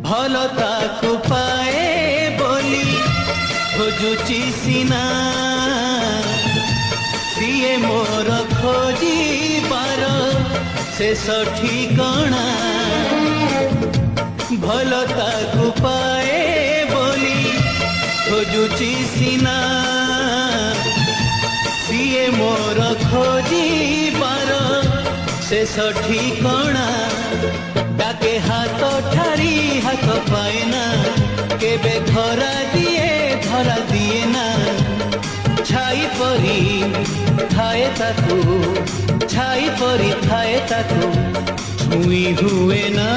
ଭଲ ତାକୁ ପାଏ ବୋଲି ଖୋଜୁଛି ସିନା ସିଏ ମୋର ଖୋଜିବାର ଶେଷ ଠିକଣା ଭଲ ତାକୁ ପାଏ ବୋଲି ଖୋଜୁଛି ସିନା ସିଏ ମୋର ଖୋଜିବାର ଶେଷ ଠିକଣା ডাকে হাত ঠারি হাত পায় না কেবে ধরা দিয়ে না ছাই পরি থায়ে তাকু ছাই পরি থায়ে তাকু ছুঁই হুয়ে না।